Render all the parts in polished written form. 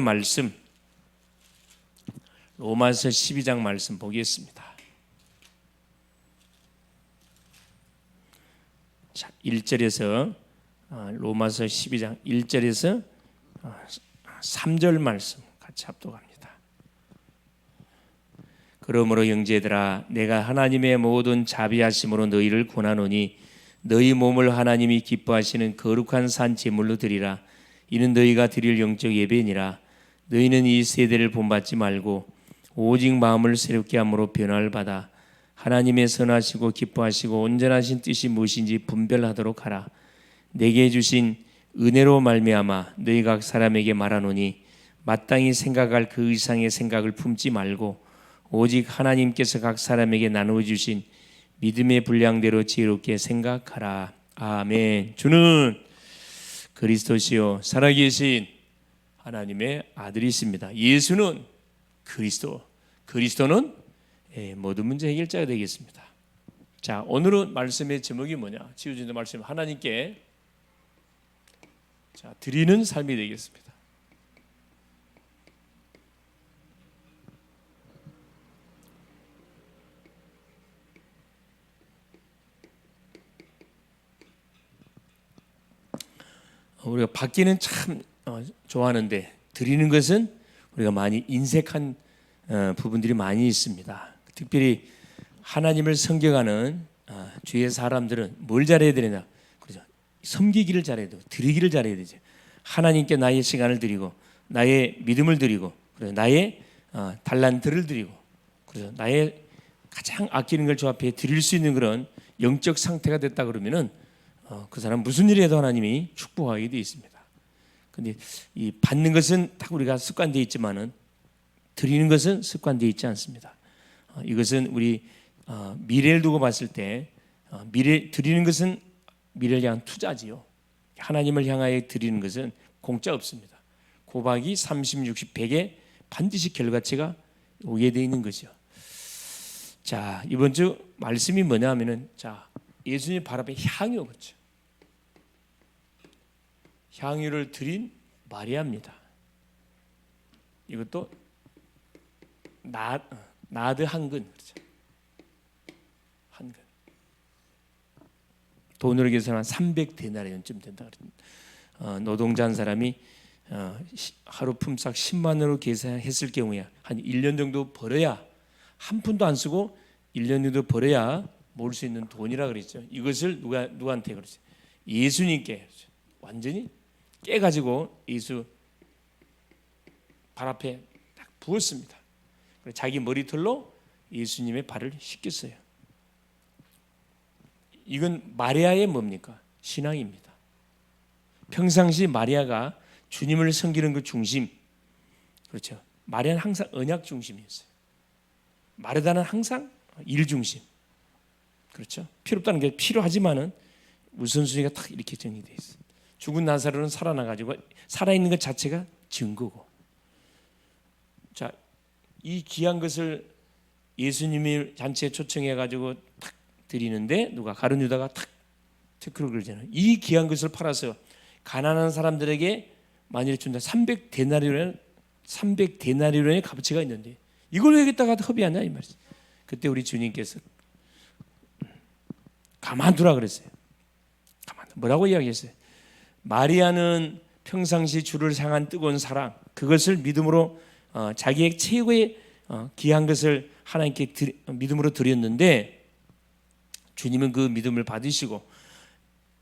말씀, 로마서 12장 말씀 보겠습니다. 자, 1절에서 로마서 12장 1절에서 3절 말씀 같이 합독합니다. 그러므로 형제들아, 내가 하나님의 모든 자비하심으로 너희를 권하노니 너희 몸을 하나님이 기뻐하시는 거룩한 산 제물로 드리라. 이는 너희가 드릴 영적 예배니라. 너희는 이 세대를 본받지 말고 오직 마음을 새롭게 함으로 변화를 받아 하나님의 선하시고 기뻐하시고 온전하신 뜻이 무엇인지 분별하도록 하라. 내게 주신 은혜로 말미암아 너희 각 사람에게 말하노니 마땅히 생각할 그 이상의 생각을 품지 말고 오직 하나님께서 각 사람에게 나누어 주신 믿음의 분량대로 지혜롭게 생각하라. 아멘. 주는 그리스도시요 살아계신 하나님의 아들이십니다. 예수는 그리스도, 그리스도는 모든 문제 해결자가 되겠습니다. 자, 오늘은 말씀의 제목이 뭐냐? 지어진 말씀, 하나님께 드리는 삶이 되겠습니다. 우리가 받기는 참 좋아하는데 드리는 것은 우리가 많이 인색한 부분들이 많이 있습니다. 특별히 하나님을 섬겨가는 주의 사람들은 뭘 잘해야 되느냐? 그렇죠. 섬기기를 잘해야 되고 드리기를 잘해야 되죠. 하나님께 나의 시간을 드리고 나의 믿음을 드리고 그리고 나의 달란트를 드리고 그래서 나의 가장 아끼는 걸 주 앞에 드릴 수 있는 그런 영적 상태가 됐다 그러면은 그 사람 무슨 일을 해도 하나님이 축복하게 되어 있습니다. 근데 이 받는 것은 딱 우리가 습관되어 있지만은 드리는 것은 습관되어 있지 않습니다. 이것은 우리 미래를 두고 봤을 때 드리는 것은 미래를 향한 투자지요. 하나님을 향하여 드리는 것은 공짜 없습니다. 곱하기 30, 60, 100에 반드시 결과치가 오게 되어 있는 거죠. 자, 이번 주 말씀이 뭐냐 하면은 예수님 발 앞에 향유 그렇죠. 향유를 드린 마리아입니다. 이것도 나드 한근 그렇죠. 한근 돈으로 계산한 300데나리온쯤 된다 그랬는데 노동자 한 사람이 하루 품삯 10만 원으로 계산했을 경우에 한 1년 정도 벌어야 한 푼도 안 쓰고 1년 정도 벌어야 모을 수 있는 돈이라 그랬죠. 이것을 누구한테 그러죠? 예수님께 완전히 깨가지고 예수 발 앞에 딱 부었습니다. 자기 머리털로 예수님의 발을 씻겼어요. 이건 마리아의 뭡니까? 신앙입니다. 평상시 마리아가 주님을 섬기는 그 중심, 그렇죠. 마리아는 항상 언약 중심이었어요. 마르다는 항상 일 중심. 그렇죠. 필요없다는 게 필요하지만은 우선순위가 딱 이렇게 정리되어 있어요. 죽은 나사로는 살아나가지고 살아있는 것 자체가 증거고. 자, 이 귀한 것을 예수님이 잔치에 초청해가지고 탁 드리는데 누가 가룟 유다가 탁 태클을 걸잖아요. 이 귀한 것을 팔아서 가난한 사람들에게 만일 준다 300데나리온의 값어치가 있는데 이걸 왜 여기다가 허비하냐 이 말이죠. 그때 우리 주님께서 가만두라 그랬어요. 뭐라고 이야기했어요? 마리아는 평상시 주를 향한 뜨거운 사랑, 그것을 믿음으로 자기의 최고의 귀한 것을 하나님께 믿음으로 드렸는데 주님은 그 믿음을 받으시고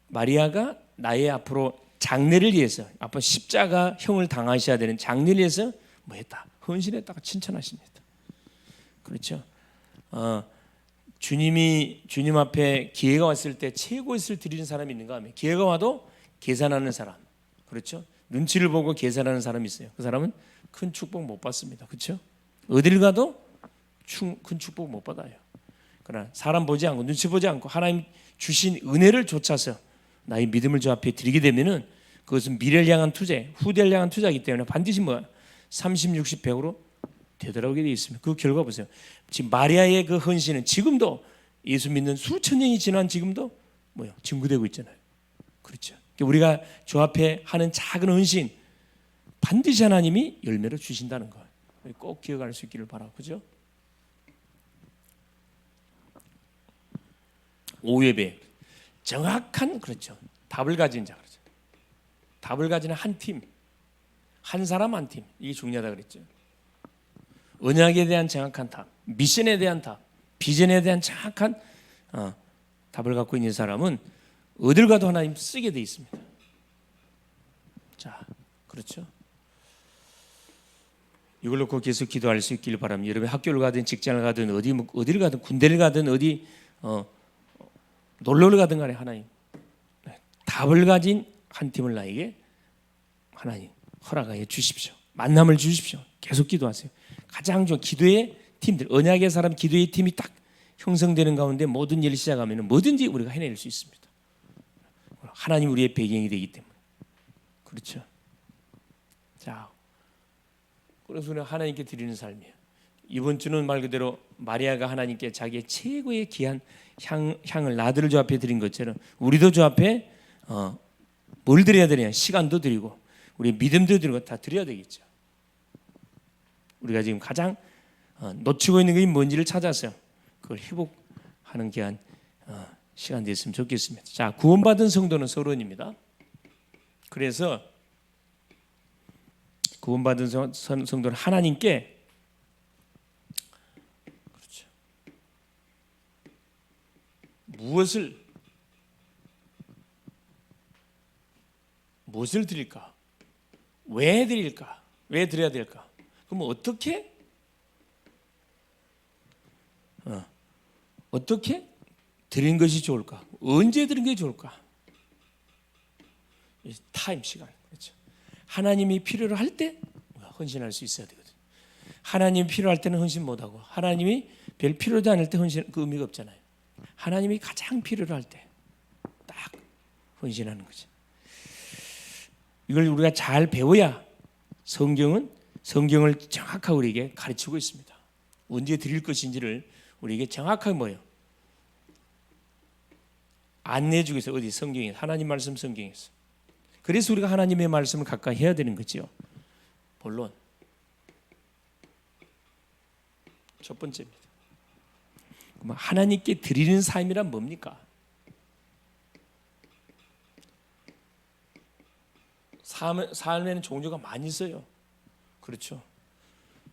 마리아가 나의 앞으로 장례를 위해서 앞으로 십자가형을 당하셔야 되는 장례를 위해서 뭐 했다? 헌신했다가 칭찬하십니다. 그렇죠? 주님 앞에 기회가 왔을 때 최고의 것을 드리는 사람이 있는가 하면 기회가 와도 계산하는 사람, 그렇죠? 눈치를 보고 계산하는 사람이 있어요. 그 사람은 큰 축복 못 받습니다. 그렇죠? 어딜 가도 큰 축복 못 받아요. 그러나 사람 보지 않고 눈치 보지 않고 하나님 주신 은혜를 좇아서 나의 믿음을 주 앞에 드리게 되면은 그것은 미래를 향한 투자, 후대를 향한 투자이기 때문에 반드시 30, 60, 100으로 되돌아오게 되어 있습니다. 그 결과 보세요. 지금 마리아의 그 헌신은 지금도 예수 믿는 수천 년이 지난 지금도 증거되고 있잖아요. 그렇죠. 우리가 주 앞에 하는 작은 헌신, 반드시 하나님이 열매를 주신다는 거 꼭 기억할 수 있기를 바라고, 그죠? 오예배, 정확한, 그렇죠, 답을 가진 자, 그렇죠. 답을 가진 한 팀, 한 사람 한 팀, 이게 중요하다 그랬죠. 언약에 대한 정확한 답, 미션에 대한 답, 비전에 대한 정확한 답을 갖고 있는 사람은 어딜 가도 하나님 쓰게 돼 있습니다. 자, 그렇죠. 이걸 놓고 계속 기도할 수 있기를 바랍니다. 여러분 학교를 가든 직장을 가든 어디를 가든 군대를 가든 어디 놀러를 가든 간에 하나님 답을 가진 한 팀을 나에게 하나님 허락하여 주십시오. 만남을 주십시오. 계속 기도하세요. 가장 좋은 기도의 팀들, 언약의 사람 기도의 팀이 딱 형성되는 가운데 모든 일을 시작하면 뭐든지 우리가 해낼 수 있습니다. 하나님 우리의 배경이 되기 때문에. 그렇죠. 자, 그래서 우리는 하나님께 드리는 삶이에요. 이번 주는 말 그대로 마리아가 하나님께 자기의 최고의 귀한 향을 나들을 주 앞에 드린 것처럼 우리도 주 앞에 뭘 드려야 되냐? 시간도 드리고 우리 믿음도 드리고 다 드려야 되겠죠. 우리가 지금 가장 놓치고 있는 게 뭔지를 찾아서 그걸 회복하는 귀한 시간 됐으면 좋겠습니다. 자, 구원받은 성도는 서론입니다. 그래서 구원받은 성도는 하나님께 그렇죠. 무엇을 드릴까? 왜 드릴까? 왜 드려야 될까? 그럼 어떻게 드리는 것이 좋을까? 언제 드리는 게 좋을까? 타임, 시간. 그렇죠. 하나님이 필요로 할 때 헌신할 수 있어야 되거든요. 하나님이 필요할 때는 헌신 못하고 하나님이 별 필요도 않을 때 헌신 그 의미가 없잖아요. 하나님이 가장 필요로 할 때 딱 헌신하는 거죠. 이걸 우리가 잘 배워야 성경을 정확하게 우리에게 가르치고 있습니다. 언제 드릴 것인지를 우리에게 정확하게 뭐예요? 안내해주고 있어요. 어디? 성경에, 하나님 말씀 성경에서. 그래서 우리가 하나님의 말씀을 가까이 해야 되는 거죠. 본론 첫 번째입니다. 하나님께 드리는 삶이란 뭡니까? 삶에는 종류가 많이 있어요. 그렇죠.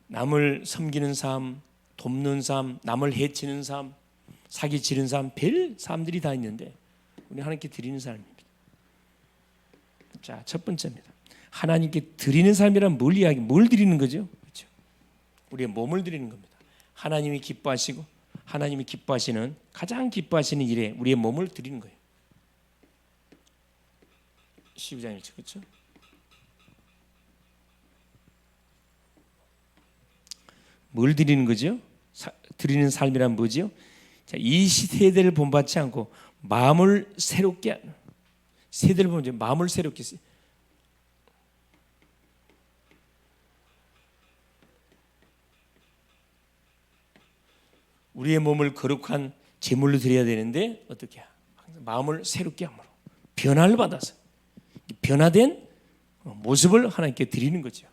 남을 섬기는 삶, 돕는 삶, 남을 해치는 삶, 사기치는 삶, 별 삶들이 다 있는데 우리 하나님께 드리는 삶입니다. 자, 첫 번째입니다. 하나님께 드리는 삶이란 뭘 드리는 거죠? 그렇죠. 우리의 몸을 드리는 겁니다. 하나님이 기뻐하시고 하나님이 기뻐하시는 가장 기뻐하시는 일에 우리의 몸을 드리는 거예요. 12장 1절 그렇죠? 뭘 드리는 거죠? 드리는 삶이란 뭐죠? 자, 이 세대를 본받지 않고 마음을 새롭게 세대를 보면 마음을 새롭게 우리의 몸을 거룩한 제물로 드려야 되는데 어떻게 마음을 새롭게 함으로 변화를 받아서 변화된 모습을 하나님께 드리는 거죠.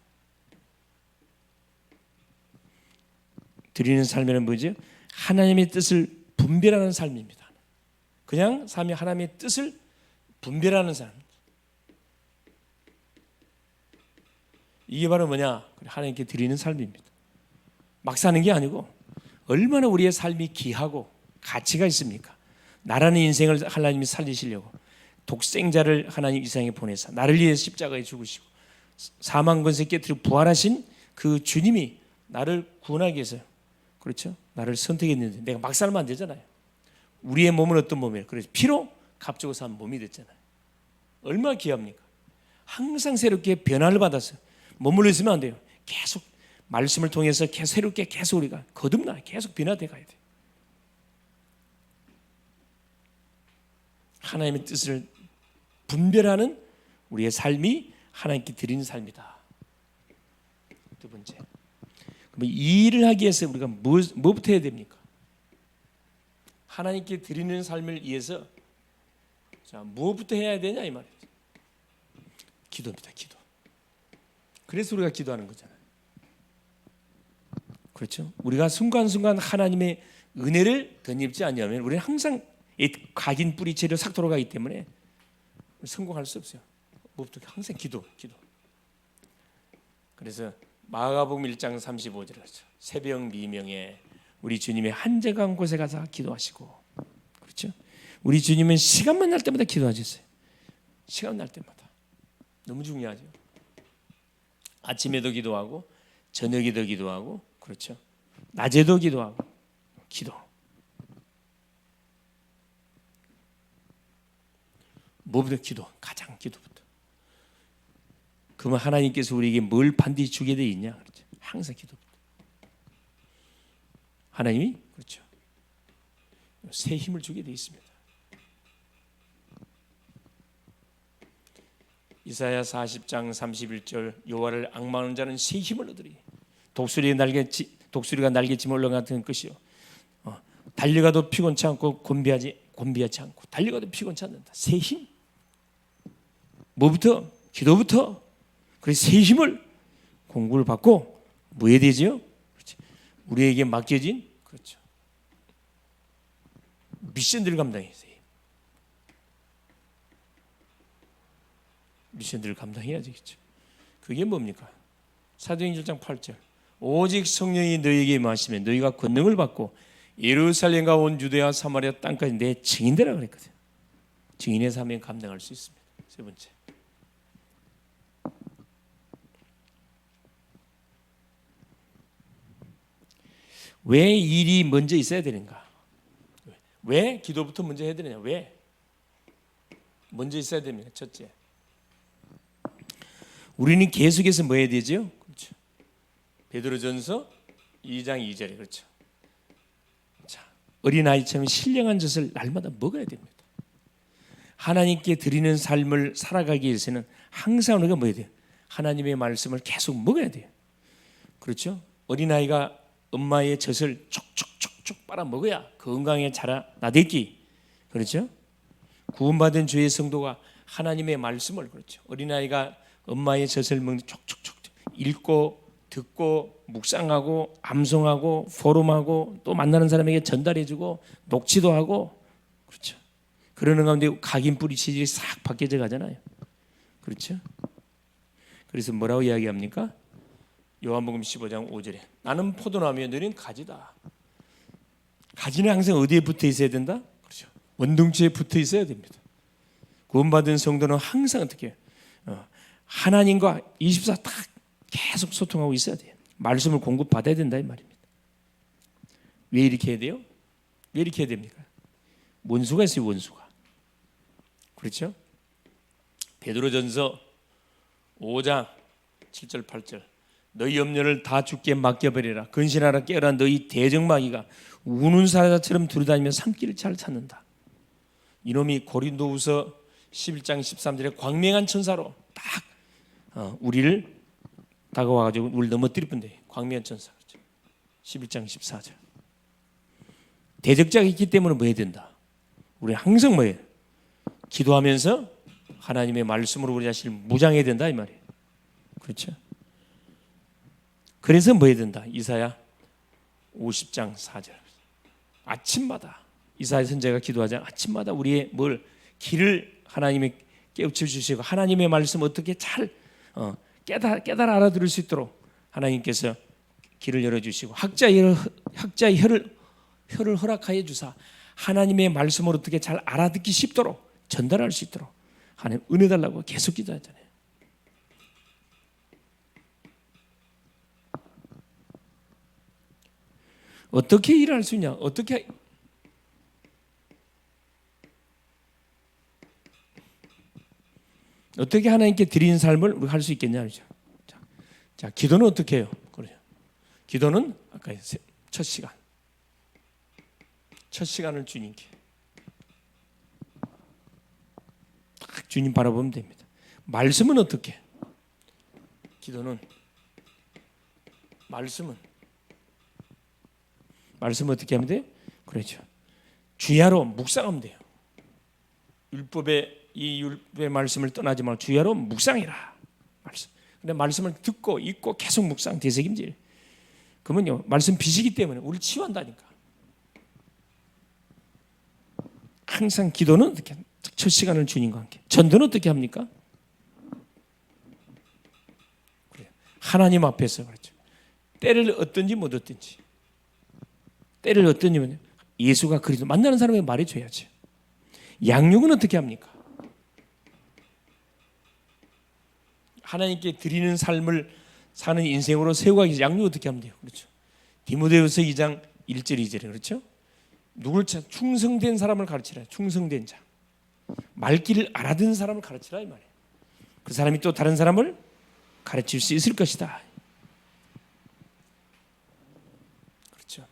드리는 삶이란 뭐죠? 하나님의 뜻을 분별하는 삶입니다. 그냥 삶이 하나님의 뜻을 분별하는 삶. 이게 바로 뭐냐? 하나님께 드리는 삶입니다. 막 사는 게 아니고 얼마나 우리의 삶이 귀하고 가치가 있습니까? 나라는 인생을 하나님이 살리시려고 독생자를 하나님 이 세상에 보내서 나를 위해서 십자가에 죽으시고 사망 권세 깨뜨리고 부활하신 그 주님이 나를 구원하기 위해서 그렇죠? 나를 선택했는데 내가 막 살면 안 되잖아요. 우리의 몸은 어떤 몸이에요? 그래서 피로 값주고 산 몸이 됐잖아요. 얼마나 귀합니까? 항상 새롭게 변화를 받아서 머물러 있으면 안 돼요. 계속 말씀을 통해서 계속 새롭게 계속 우리가 거듭나 계속 변화돼 가야 돼요. 하나님의 뜻을 분별하는 우리의 삶이 하나님께 드리는 삶이다. 두 번째, 그럼 이 일을 하기 위해서 우리가 뭐부터 해야 됩니까? 하나님께 드리는 삶을 위해서 자, 무엇부터 해야 되냐 이 말이죠. 기도입니다. 기도. 그래서 우리가 기도하는 거잖아요. 그렇죠? 우리가 순간순간 하나님의 은혜를 덧입지 않으면 우리는 항상 각인 뿌리채로 삭도로 가기 때문에 성공할 수 없어요. 뭐부터 항상 기도. 그래서 마가복음 1장 35절에 그렇죠. 새벽 미명에 우리 주님의 한적한 곳에 가서 기도하시고, 그렇죠? 우리 주님은 시간만 날 때마다 기도하셨어요. 시간 날 때마다. 너무 중요하죠. 아침에도 기도하고 저녁에도 기도하고, 그렇죠? 낮에도 기도하고. 기도. 뭐부터 기도. 가장 기도부터. 그러면 하나님께서 우리에게 뭘 반드시 주게 돼 있냐? 그렇죠? 항상 기도부터. 하나님이 그렇죠. 새 힘을 주게 돼 있습니다. 이사야 40장 31절 여호와를 앙망하는 자는 새 힘을 얻으리. 독수리가 날개치며 올라가는 것이요. 달려가도 피곤치 않고 곤비하지 않고 달려가도 피곤치 않는다. 새 힘. 뭐부터? 기도부터. 그래서 새 힘을 공부를 받고 뭐 해야 되죠? 그렇죠. 우리에게 맡겨진 그렇죠. 미션들을 감당해야지. 미션들을 감당해야 되겠죠. 그게 뭡니까? 사도행전 1장 8절. 오직 성령이 너희에게 임하시면 너희가 권능을 받고 예루살렘과 온 유대와 사마리아 땅까지 내 증인되라 그랬거든요. 증인의 사명 감당할 수 있습니다. 세 번째. 왜 일이 먼저 있어야 되는가? 왜 기도부터 먼저 해야 되느냐? 왜? 먼저 있어야 됩니다. 첫째. 우리는 계속해서 뭐 해야 되죠? 그렇죠. 베드로전서 2장 2절에 그렇죠. 자, 어린아이처럼 신령한 젖을 날마다 먹어야 됩니다. 하나님께 드리는 삶을 살아가기 위해서는 항상 우리가 뭐 해야 돼요? 하나님의 말씀을 계속 먹어야 돼요. 그렇죠? 어린아이가 엄마의 젖을 촉촉촉촉 빨아 먹어야 건강에 자라나겠기. 그렇죠? 구원받은 주의 성도가 하나님의 말씀을 그렇죠. 어린아이가 엄마의 젖을 먹는 촉촉촉 읽고 듣고 묵상하고 암송하고 포럼하고 또 만나는 사람에게 전달해주고 녹취도 하고 그렇죠. 그러는 가운데 각인 뿌리 체질이 싹 바뀌어져 가잖아요. 그렇죠. 그래서 뭐라고 이야기합니까? 요한복음 15장 5절에 나는 포도나무에 너희는 가지다. 가지는 항상 어디에 붙어 있어야 된다? 그렇죠. 원둥치에 붙어 있어야 됩니다. 구원받은 성도는 항상 어떻게 해요? 하나님과 24 딱 계속 소통하고 있어야 돼요. 말씀을 공급받아야 된다 이 말입니다. 왜 이렇게 해야 돼요? 왜 이렇게 해야 됩니까? 원수가 있어요. 원수가. 그렇죠? 베드로전서 5장 7절 8절 너희 염려를 다 주께 맡겨버리라. 근신하라 깨어라. 너희 대적마귀가 우는 사자처럼 두루다니며 산길을 잘 찾는다. 이놈이 고린도후서 11장 13절에 광명한 천사로 딱 우리를 다가와가지고 우리를 넘어뜨릴 뻔데 광명한 천사. 그렇죠? 11장 14절. 대적자가 있기 때문에 뭐 해야 된다? 우리 항상 뭐 해요? 기도하면서 하나님의 말씀으로 우리 자신을 무장해야 된다 이 말이에요. 그렇죠? 그래서 뭐 해야 된다? 이사야 50장 4절. 아침마다 이사야 선지자가 기도하자 아침마다 우리의 길을 하나님이 깨우쳐 주시고 하나님의 말씀 어떻게 잘 깨달아 알아들을 수 있도록 하나님께서 길을 열어주시고 학자의 혀를 허락하여 주사 하나님의 말씀을 어떻게 잘 알아듣기 쉽도록 전달할 수 있도록 하나님 은혜 달라고 계속 기도하잖아요. 어떻게 일할 수 있냐? 어떻게 하나님께 드리는 삶을 우리가 할 수 있겠냐? 그렇죠? 자, 기도는 어떻게 해요? 그래요. 기도는 아까 첫 시간을 주님께 딱 주님 바라보면 됩니다. 말씀은 어떻게? 기도는 말씀은 어떻게 하면 돼요? 그렇죠. 주야로 묵상하면 돼요. 율법의 말씀을 떠나지 말고 주야로 묵상해라. 말씀. 근데 말씀을 듣고 읽고 계속 묵상 되새김질. 그러면요 말씀 빛이기 때문에 우리를 치유한다니까. 항상 기도는 어떻게 첫 시간을 주님과 함께. 전도는 어떻게 합니까? 그래요. 하나님 앞에서 그렇죠. 때를 얻든지 못 얻든지. 때를 얻든지 예수가 그리스도 만나는 사람에게 말해줘야죠. 양육은 어떻게 합니까? 하나님께 드리는 삶을 사는 인생으로 세워가기 위해서 양육 어떻게 하면 돼요? 그렇죠. 디모데후서 2장 1절 2절에 그렇죠. 누굴 충성된 사람을 가르치라. 충성된 자. 말귀를 알아듣는 사람을 가르치라 이 말이에요. 그 사람이 또 다른 사람을 가르칠 수 있을 것이다. 그렇죠.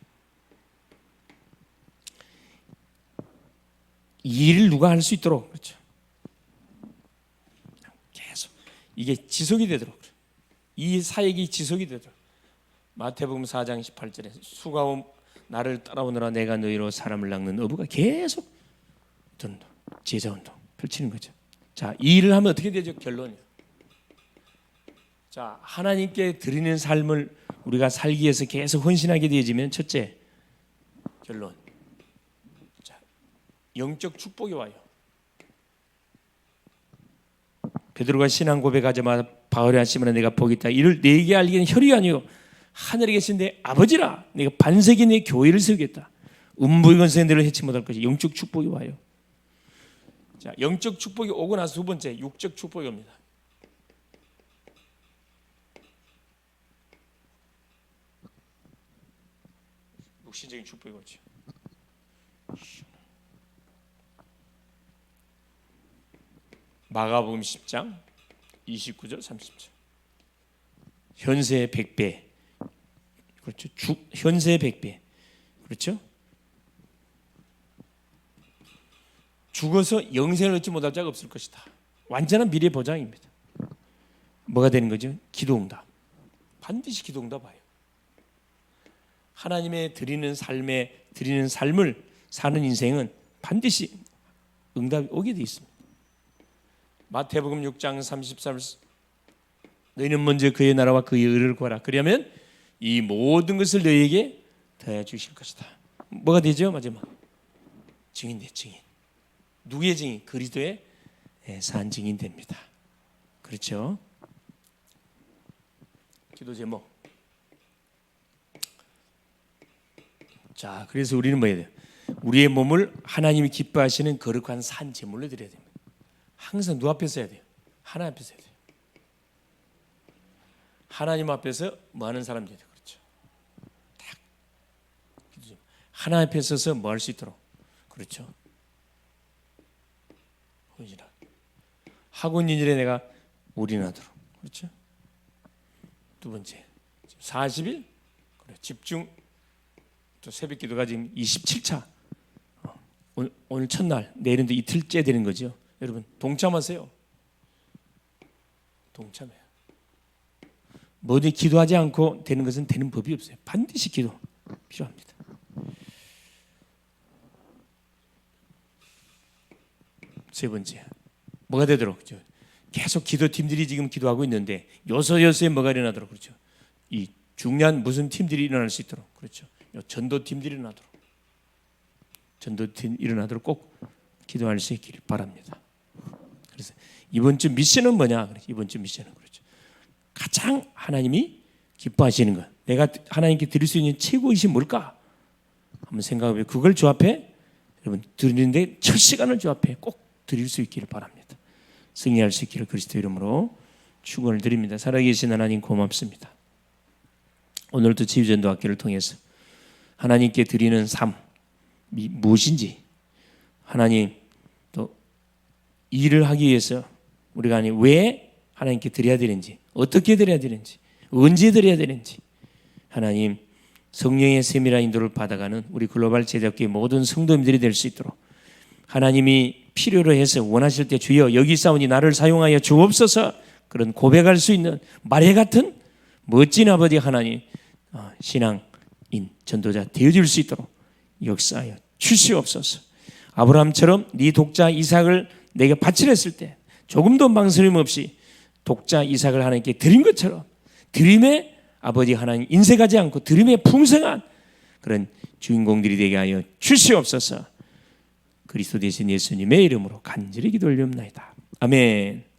이 일을 누가 할 수 있도록 그렇죠. 계속 이게 지속이 되도록 이 사역이 지속이 되도록 마태복음 4장 18절에 수가 나를 따라오느라 내가 너희로 사람을 낚는 어부가 계속 제자운동 펼치는 거죠. 자, 이 일을 하면 어떻게 되죠? 결론이요. 자, 하나님께 드리는 삶을 우리가 살기 위해서 계속 헌신하게 되어지면 첫째 결론. 자, 영적 축복이 와요. 베드로가 신앙 고백하자마자 바울이 하시면 내가 복이 있다. 이를 내게 알기는 혈이 아니요 하늘에 계신 내 아버지라. 내가 반세기 내 교회를 세우겠다. 음부의 권세들을 해치 못할 것이 영적 축복이 와요. 자, 영적 축복이 오고 나서 두 번째 육적 축복이 옵니다. 육신적인 축복이 오죠. 마가복음 10장 29절 30절. 현세의 100배. 그렇죠. 현세의 100배. 그렇죠? 죽어서 영생을 얻지 못할 자가 없을 것이다. 완전한 미래 보장입니다. 뭐가 되는 거죠? 기도응답. 반드시 기도응답 와요. 하나님의 드리는 삶을 사는 인생은 반드시 응답이 오게 돼 있습니다. 마태복음 6장 33절 너희는 먼저 그의 나라와 그의 의를 구하라. 그러면 이 모든 것을 너희에게 더해 주실 것이다. 뭐가 되죠? 마지막 증인 돼. 증인. 누구의 증인? 그리스도의 산 증인 됩니다. 그렇죠? 기도 제목. 자, 그래서 우리는 뭐 해야 돼요? 우리의 몸을 하나님이 기뻐하시는 거룩한 산 제물로 드려야 됩니다. 항상 누구 앞에서 해야 돼요? 하나님 앞에서 해야 돼요. 하나님 앞에서 뭐 하는 사람들이 돼요. 그렇죠? 딱 하나님 앞에 서서 뭐 할 수 있도록. 그렇죠? 헌신하. 하고 있는 일에 내가 올인하도록. 그렇죠? 두 번째 40일 그래, 집중. 또 새벽 기도가 지금 27차. 오늘 첫날, 내일은 이틀째 되는 거죠. 여러분 동참하세요. 동참해요. 뭐든 기도하지 않고 되는 것은 되는 법이 없어요. 반드시 기도 필요합니다. 세 번째, 뭐가 되도록 그렇죠? 계속 기도팀들이 지금 기도하고 있는데 요소요소에 뭐가 일어나도록 그렇죠? 이 중요한 무슨 팀들이 일어날 수 있도록 그렇죠? 전도팀들이 일어나도록 전도팀 일어나도록 꼭 기도할 수 있기를 바랍니다. 그래서 이번 주 미션은 뭐냐? 이번 주 미션은 그렇죠. 가장 하나님이 기뻐하시는 것, 내가 하나님께 드릴 수 있는 최고의 것이 뭘까? 한번 생각해보면 그걸 주 앞에 여러분 드리는데 첫 시간을 주 앞에 꼭 드릴 수 있기를 바랍니다. 승리할 수 있기를 그리스도 이름으로 축원을 드립니다. 살아계신 하나님 고맙습니다. 오늘도 치유전도학교를 통해서 하나님께 드리는 삶이 무엇인지 하나님 또 일을 하기 위해서 우리가 아니 왜 하나님께 드려야 되는지 어떻게 드려야 되는지 언제 드려야 되는지 하나님 성령의 세밀한 인도를 받아가는 우리 글로벌 제자교회 모든 성도님들이 될 수 있도록 하나님이 필요로 해서 원하실 때 주여 여기 있사오니 나를 사용하여 주옵소서 그런 고백할 수 있는 말해 같은 멋진 아버지 하나님 신앙인 전도자 되어줄 수 있도록 역사하여 주시옵소서. 아브라함처럼 네 독자 이삭을 내게 바치랬을 때 조금도 망설임 없이 독자 이삭을 하나님께 드린 것처럼 드림의 아버지 하나님 인색하지 않고 드림의 풍성한 그런 주인공들이 되게 하여 주시옵소서. 그리스도 되신 예수님의 이름으로 간절히 기도 올리옵나이다. 아멘.